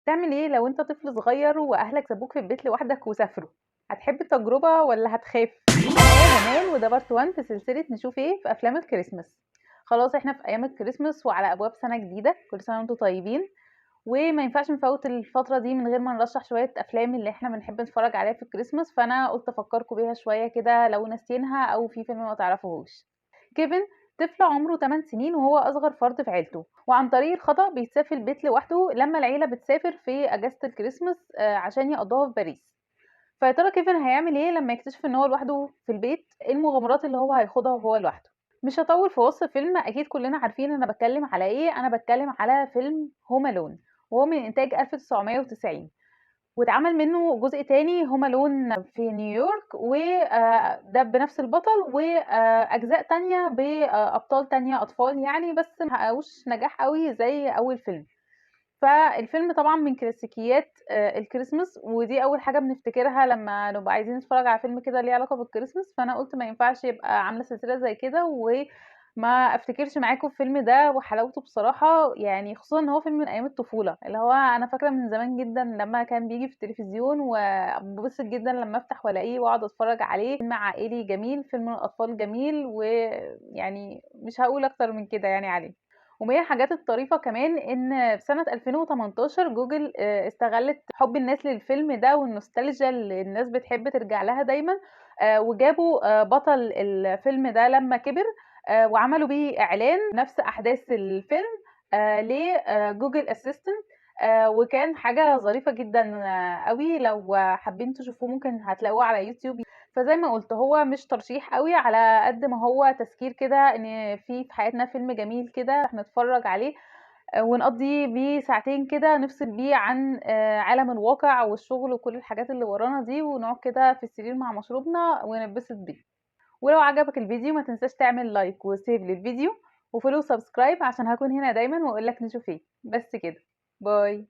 تعمل ايه لو انت طفل صغير واهلك سابوك في البيت لوحدك وسافروا؟ هتحب التجربة ولا هتخاف؟ انا جمال وده بارت 1 في سلسلة نشوف ايه في افلام الكريسماس. خلاص احنا في ايام الكريسماس وعلى ابواب سنة جديدة، كل سنة وانتم طيبين. وما ينفعش نفوت الفترة دي من غير ما نرشح شوية افلام اللي احنا بنحب نتفرج عليها في الكريسماس، فانا قلت افكركم بيها شوية كده لو ناسيينها او في فيلم ما تعرفوهوش. كيفن طفل عمره 8 سنين وهو أصغر فرد في عيلته، وعن طريق الخطأ بيتساب في البيت لوحده لما العيلة بتسافر في أجازة الكريسماس عشان يقضوها في باريس. فيا ترى كيفن هيعمل ايه لما يكتشف ان هو لوحده في البيت؟ ايه المغامرات اللي هو هيخوضها وهو لوحده؟ مش هطول في وصف الفيلم، اكيد كلنا عارفين انا بتكلم على ايه. انا بتكلم على فيلم هوم الون، وهو من انتاج 1990، واتعمل منه جزء تاني هوم الون في نيويورك، وده بنفس البطل، واجزاء تانية بابطال تانية اطفال يعني، بس محققوش نجاح قوي زي اول فيلم. فالفيلم طبعا من كلاسيكيات الكريسماس، ودي اول حاجه بنفتكرها لما نبقى عايزين نتفرج على فيلم كده ليه علاقه بالكريسماس. فانا قلت ما ينفعش يبقى عامله سلسله زي كده وما افتكرش معاكم الفيلم ده وحلاوته بصراحه، يعني خصوصا ان هو فيلم من ايام الطفوله، اللي هو انا فاكره من زمان جدا لما كان بيجي في التلفزيون، وببسط جدا لما افتح والاقيه واقعد اتفرج عليه. فيلم عائلي جميل، فيلم الاطفال جميل، ويعني مش هقول اكتر من كده يعني عليه. ومن الحاجات الطريفة كمان ان في سنة 2018 جوجل استغلت حب الناس للفيلم ده والنوستالجيا اللي الناس بتحب ترجع لها دايما، وجابوا بطل الفيلم ده لما كبر، وعملوا بيه اعلان نفس احداث الفيلم لجوجل اسيستنت. وكان حاجة ظريفة جدا قوي. لو حابين تشوفوه ممكن هتلاقوه على يوتيوب. فزي ما قلت هو مش ترشيح قوي على قد ما هو تذكير كده ان في حياتنا فيلم جميل كده نتفرج عليه، ونقضي بيه ساعتين كده نفصل بيه عن عالم الواقع والشغل وكل الحاجات اللي ورانا دي، ونقعد كده في السرير مع مشروبنا ونتبسط بيه. ولو عجبك الفيديو ما تنساش تعمل لايك وسيف للفيديو وفولو سبسكرايب عشان هكون هنا دايما واقولك نشوف ايه. بس كده، باي.